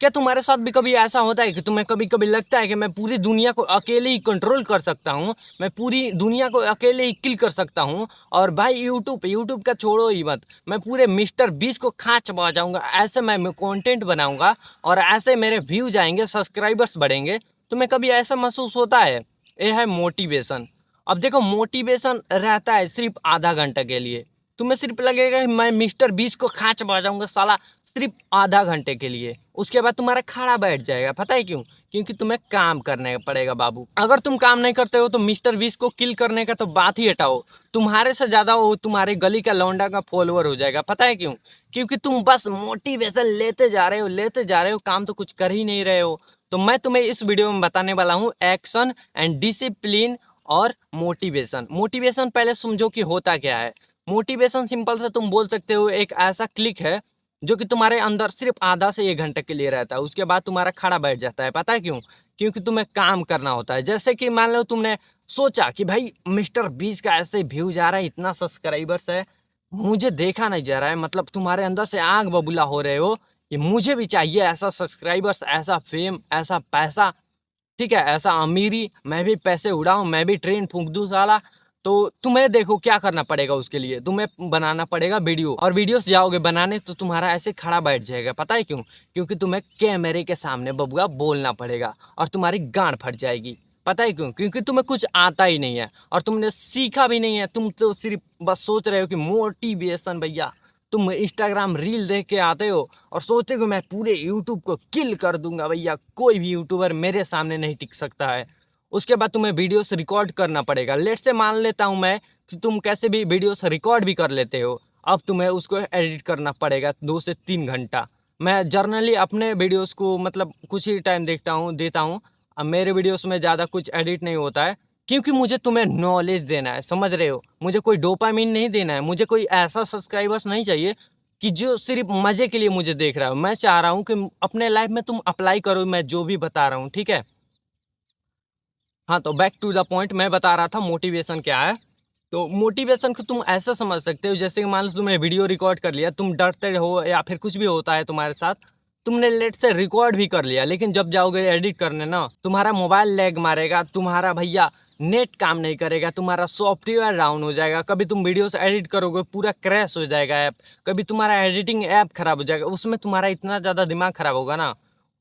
क्या तुम्हारे साथ भी कभी ऐसा होता है कि तुम्हें कभी कभी लगता है कि मैं पूरी दुनिया को अकेले ही कंट्रोल कर सकता हूँ, मैं पूरी दुनिया को अकेले ही किल कर सकता हूँ। और भाई यूट्यूब का छोड़ो ही मत, मैं पूरे मिस्टर बीस को खा चबा जाऊंगा, ऐसे मैं कंटेंट बनाऊंगा और ऐसे मेरे व्यूज आएंगे, सब्सक्राइबर्स बढ़ेंगे। तुम्हें कभी ऐसा महसूस होता है? ये है मोटिवेशन। अब देखो, मोटिवेशन रहता है सिर्फ आधा घंटा के लिए। तुम्हें सिर्फ लगेगा कि मैं मिस्टर बीस को खा चबा जाऊंगा साला, सिर्फ आधा घंटे के लिए। उसके बाद तुम्हारा खाड़ा बैठ जाएगा। पता है क्यों? क्योंकि तुम्हें काम करने पड़ेगा बाबू। अगर तुम काम नहीं करते हो तो मिस्टर बीस को किल करने का तो बात ही हटाओ, तुम्हारे से ज्यादा वो तुम्हारे गली का लौंडा का फॉलोअर हो जाएगा। पता है क्यों? क्योंकि तुम बस मोटिवेशन लेते जा रहे हो, काम तो कुछ कर ही नहीं रहे हो। तो मैं तुम्हें इस वीडियो में बताने वाला हूँ एक्शन एंड डिसिप्लिन और मोटिवेशन। मोटिवेशन पहले समझो कि होता क्या है। मोटिवेशन सिंपल से तुम बोल सकते हो एक ऐसा क्लिक है जो कि तुम्हारे अंदर सिर्फ आधा से 1 घंटे के लिए रहता है, उसके बाद तुम्हारा खड़ा बैठ जाता है। पता है क्यों? क्योंकि तुम्हें काम करना होता है। जैसे कि मान लो तुमने सोचा कि भाई मिस्टर बीस का ऐसे व्यूज आ रहा है, इतना सब्सक्राइबर्स है, मुझे देखा नहीं जा रहा है। मतलब तुम्हारे अंदर से आग बबूला हो रहे हो कि मुझे भी चाहिए ऐसा सब्सक्राइबर्स, ऐसा फेम, ऐसा पैसा, ठीक है, ऐसा अमीरी, मैं भी पैसे उड़ाऊं, मैं भी ट्रेन फूंक दूं साला। तो तुम्हें देखो क्या करना पड़ेगा, उसके लिए तुम्हें बनाना पड़ेगा वीडियो, और वीडियोस जाओगे बनाने तो तुम्हारा ऐसे खड़ा बैठ जाएगा। पता है क्यों? क्योंकि तुम्हें कैमरे के सामने बबुआ बोलना पड़ेगा और तुम्हारी गांड फट जाएगी। पता है क्यों? क्योंकि तुम्हें कुछ आता ही नहीं है और तुमने सीखा भी नहीं है। तुम तो सिर्फ बस सोच रहे हो कि मोटिवेशन भैया, तुम इंस्टाग्राम रील देख के आते हो और सोचते हो मैं पूरे यूट्यूब को किल कर दूंगा भैया, कोई भी यूट्यूबर मेरे सामने नहीं टिक सकता है। उसके बाद तुम्हें वीडियोस रिकॉर्ड करना पड़ेगा। लेट से मान लेता हूं मैं कि तुम कैसे भी वीडियोस रिकॉर्ड भी कर लेते हो, अब तुम्हें उसको एडिट करना पड़ेगा 2 से 3 घंटा। मैं जर्नली अपने वीडियोस को मतलब कुछ ही टाइम देता हूँ। अब मेरे वीडियोस में ज़्यादा कुछ एडिट नहीं होता है, क्योंकि मुझे तुम्हें नॉलेज देना है, समझ रहे हो? मुझे कोई डोपामिन नहीं देना है, मुझे कोई ऐसा सब्सक्राइबर्स नहीं चाहिए कि जो सिर्फ मजे के लिए मुझे देख रहा हो। मैं चाह रहा हूँ कि अपने लाइफ में तुम अप्लाई करो मैं जो भी बता रहा हूँ, ठीक है? हाँ, तो बैक टू द पॉइंट, मैं बता रहा था मोटिवेशन क्या है। तो मोटिवेशन को तुम ऐसा समझ सकते हो जैसे कि मान लो तुमने वीडियो रिकॉर्ड कर लिया, तुम डरते हो या फिर कुछ भी होता है तुम्हारे साथ, तुमने लेट से रिकॉर्ड भी कर लिया, लेकिन जब जाओगे एडिट करने ना, तुम्हारा मोबाइल लैग मारेगा, तुम्हारा भैया नेट काम नहीं करेगा, तुम्हारा सॉफ्टवेयर डाउन हो जाएगा, कभी तुम वीडियो से एडिट करोगे पूरा क्रैश हो जाएगा ऐप, कभी तुम्हारा एडिटिंग ऐप खराब हो जाएगा, उसमें तुम्हारा इतना ज़्यादा दिमाग खराब होगा ना।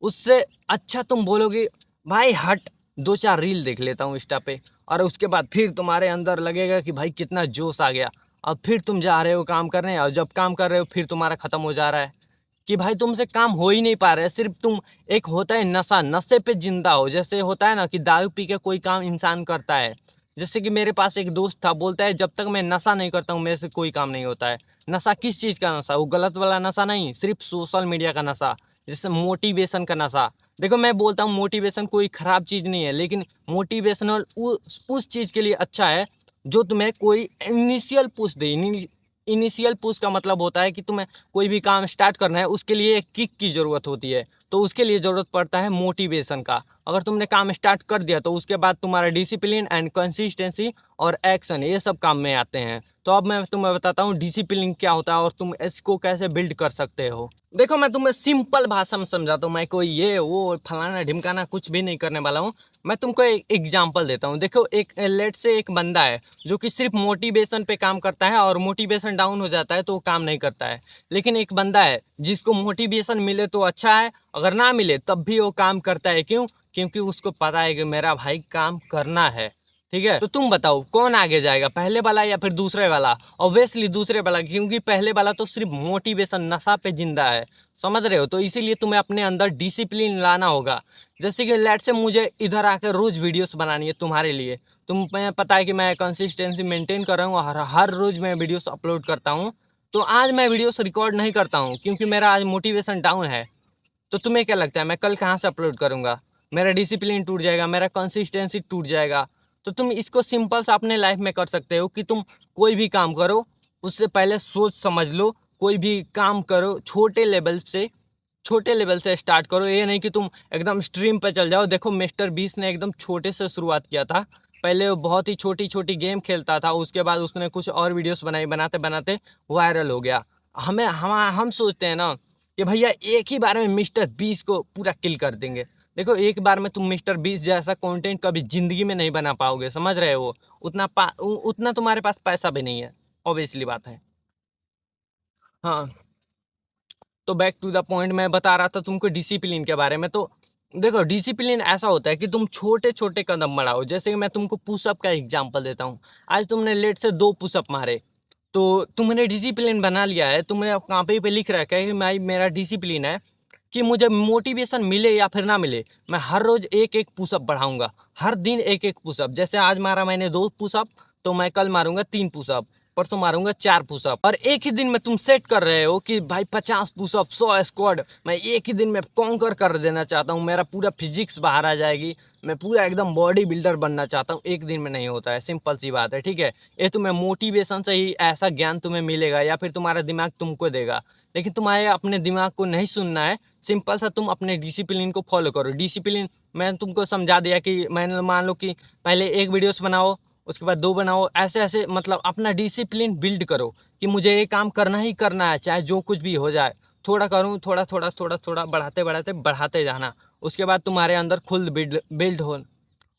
उससे अच्छा तुम बोलोगे भाई हट, 2 4 रील देख लेता हूँ इंस्टा पे, और उसके बाद फिर तुम्हारे अंदर लगेगा कि भाई कितना जोश आ गया। अब फिर तुम जा रहे हो काम करने, और जब काम कर रहे हो फिर तुम्हारा खत्म हो जा रहा है कि भाई तुमसे काम हो ही नहीं पा रहा है। सिर्फ तुम, एक होता है नशा, नशे पे जिंदा हो। जैसे होता है ना कि दारू पी के कोई काम इंसान करता है। जैसे कि मेरे पास एक दोस्त था, बोलता है जब तक मैं नशा नहीं करता हूँ मेरे से कोई काम नहीं होता है। नशा किस चीज़ का नशा? वो गलत वाला नशा नहीं, सिर्फ सोशल मीडिया का नशा, जैसे मोटिवेशन का नशा। देखो मैं बोलता हूँ मोटिवेशन कोई खराब चीज़ नहीं है, लेकिन मोटिवेशनल उस चीज़ के लिए अच्छा है जो तुम्हें कोई इनिशियल पुश दे। इनिशियल पुश का मतलब होता है कि तुम्हें कोई भी काम स्टार्ट करना है, उसके लिए एक किक की ज़रूरत होती है, तो उसके लिए ज़रूरत पड़ता है मोटिवेशन का। अगर तुमने काम स्टार्ट कर दिया तो उसके बाद तुम्हारा डिसिप्लिन एंड कंसिस्टेंसी और एक्शन, ये सब काम में आते हैं। तो अब मैं तुम्हें बताता हूँ डिसिप्लिन क्या होता है और तुम इसको कैसे बिल्ड कर सकते हो। देखो मैं तुम्हें सिंपल भाषा में समझाता हूँ, मैं कोई ये वो फलाना ढिमकाना कुछ भी नहीं करने वाला हूँ। मैं तुमको एक एग्जांपल देता हूँ। देखो एक लेट से एक बंदा है जो कि सिर्फ मोटिवेशन पे काम करता है, और मोटिवेशन डाउन हो जाता है तो वो काम नहीं करता है। लेकिन एक बंदा है जिसको मोटिवेशन मिले तो अच्छा है, अगर ना मिले तब भी वो काम करता है। क्यों? क्योंकि उसको पता है कि मेरा भाई काम करना है। ठीक है, तो तुम बताओ कौन आगे जाएगा, पहले वाला या फिर दूसरे वाला? ऑब्वियसली दूसरे वाला, क्योंकि पहले वाला तो सिर्फ मोटिवेशन नशा पे जिंदा है। समझ रहे हो? तो इसीलिए तुम्हें अपने अंदर डिसिप्लिन लाना होगा। जैसे कि लेट से मुझे इधर आकर रोज वीडियोस बनानी है तुम्हारे लिए, तुम्हें पता है कि मैं कंसिस्टेंसी मेंटेन कर रहा हूँ, हर रोज मैं वीडियोस अपलोड करता हूँ। तो आज मैं वीडियोस रिकॉर्ड नहीं करता हूँ क्योंकि मेरा आज मोटिवेशन डाउन है। तो तुम्हें क्या लगता है मैं कल कहाँ से अपलोड करूँगा? मेरा डिसिप्लिन टूट जाएगा, मेरा कंसिस्टेंसी टूट जाएगा। तो तुम इसको सिंपल सा अपने लाइफ में कर सकते हो कि तुम कोई भी काम करो उससे पहले सोच समझ लो। कोई भी काम करो छोटे लेवल से स्टार्ट करो। ये नहीं कि तुम एकदम स्ट्रीम पे चल जाओ। देखो मिस्टर बीस ने एकदम छोटे से शुरुआत किया था। पहले वो बहुत ही छोटी छोटी गेम खेलता था, उसके बाद उसने कुछ और वीडियोस बनाई, बनाते बनाते वायरल हो गया। हम सोचते हैं ना कि भैया एक ही बार में मिस्टर बीस को पूरा किल कर देंगे। देखो एक बार में तुम मिस्टर बीस जैसा कंटेंट कभी जिंदगी में नहीं बना पाओगे, समझ रहे हो? उतना तुम्हारे पास पैसा भी नहीं है, ऑब्वियसली बात है। हाँ, तो बैक टू द पॉइंट, मैं बता रहा था तुमको डिसिप्लिन के बारे में। तो देखो डिसिप्लिन ऐसा होता है कि तुम छोटे छोटे कदम बढ़ाओ। जैसे कि मैं तुमको पुशअप का एग्जांपल देता हूँ। आज तुमने लेट से 2 पुशअप मारे, तो तुमने डिसिप्लिन बना लिया है। तुमने कॉपी पे लिख रखा है कि मैं, मेरा डिसिप्लिन है कि मुझे मोटिवेशन मिले या फिर ना मिले, मैं हर रोज एक एक पुशअप बढ़ाऊंगा। हर दिन एक एक पुशअप। जैसे आज मारा मैंने 2 पुशअप, तो मैं कल मारूंगा 3 पुशअप, परसों मारूंगा 4 पुशअप। और एक ही दिन में तुम सेट कर रहे हो कि भाई 50 पुशअप, 100 स्क्वाड मैं एक ही दिन में कॉन्कर कर देना चाहता हूँ। मेरा पूरा फिजिक्स बाहर आ जाएगी, मैं पूरा एकदम बॉडी बिल्डर बनना चाहता हूँ। एक दिन में नहीं होता है, सिंपल सी बात है, ठीक है। ये तुम्हें मोटिवेशन से ही ऐसा ज्ञान तुम्हें मिलेगा या फिर तुम्हारा दिमाग तुमको देगा, लेकिन तुम्हारे अपने दिमाग को नहीं सुनना है। सिंपल सा तुम अपने डिसिप्लिन को फॉलो करो। डिसिप्लिन मैंने तुमको समझा दिया कि मैंने, मान लो कि पहले एक वीडियोस बनाओ, उसके बाद 2 बनाओ, ऐसे ऐसे मतलब अपना डिसिप्लिन बिल्ड करो कि मुझे ये काम करना ही करना है, चाहे जो कुछ भी हो जाए। थोड़ा करूँ, थोड़ा थोड़ा थोड़ा थोड़ा बढ़ाते बढ़ाते बढ़ाते जाना। उसके बाद तुम्हारे अंदर खुद बिल्ड बिल्ड हो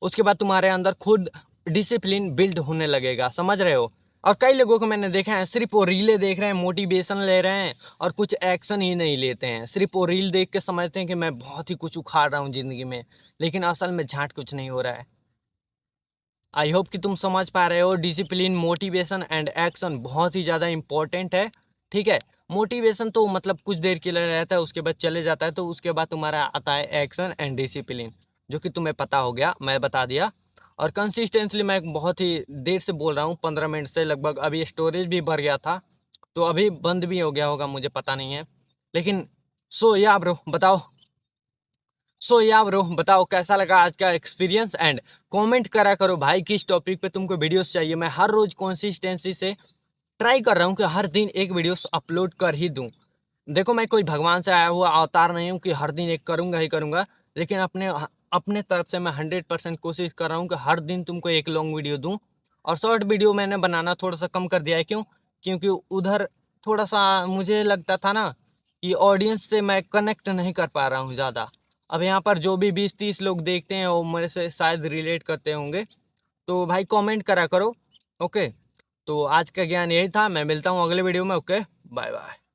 उसके बाद तुम्हारे अंदर खुद डिसिप्लिन बिल्ड होने लगेगा, समझ रहे हो? और कई लोगों को मैंने देखा है सिर्फ वो रीलें देख रहे हैं, मोटिवेशन ले रहे हैं और कुछ एक्शन ही नहीं लेते हैं। सिर्फ वो रील देख के समझते हैं कि मैं बहुत ही कुछ उखाड़ रहा हूँ ज़िंदगी में, लेकिन असल में झाट कुछ नहीं हो रहा है। आई होप कि तुम समझ पा रहे हो। डिसिप्लिन, मोटिवेशन एंड एक्शन बहुत ही ज़्यादा इंपॉर्टेंट है, ठीक है। मोटिवेशन तो मतलब कुछ देर के लिए रहता है, उसके बाद चले जाता है। तो उसके बाद तुम्हारा आता है एक्शन एंड डिसिप्लिन, जो कि तुम्हें पता हो गया, मैं बता दिया। और कंसिस्टेंटली मैं बहुत ही देर से बोल रहा हूँ, 15 मिनट से लगभग। अभी स्टोरेज भी भर गया था, तो अभी बंद भी हो गया होगा, मुझे पता नहीं है। लेकिन सो या ब्रो बताओ, बताओ कैसा लगा आज का एक्सपीरियंस। एंड कमेंट करा करो भाई किस टॉपिक पे तुमको वीडियोस चाहिए। मैं हर रोज कंसिस्टेंसी से ट्राई कर रहा हूँ कि हर दिन एक वीडियोस अपलोड कर ही दूँ। देखो मैं कोई भगवान से आया हुआ अवतार नहीं हूँ कि हर दिन एक करूँगा ही करूँगा, लेकिन अपने अपने तरफ से मैं 100% कोशिश कर रहा हूँ कि हर दिन तुमको एक लॉन्ग वीडियो दूँ। और शॉर्ट वीडियो मैंने बनाना थोड़ा सा कम कर दिया है। क्यों? क्योंकि उधर थोड़ा सा मुझे लगता था ना कि ऑडियंस से मैं कनेक्ट नहीं कर पा रहा हूँ ज़्यादा। अब यहाँ पर जो भी 20-30 लोग देखते हैं वो मेरे से शायद रिलेट करते होंगे। तो भाई कमेंट करा करो, ओके। तो आज का ज्ञान यही था, मैं मिलता हूँ अगले वीडियो में, ओके, बाय बाय।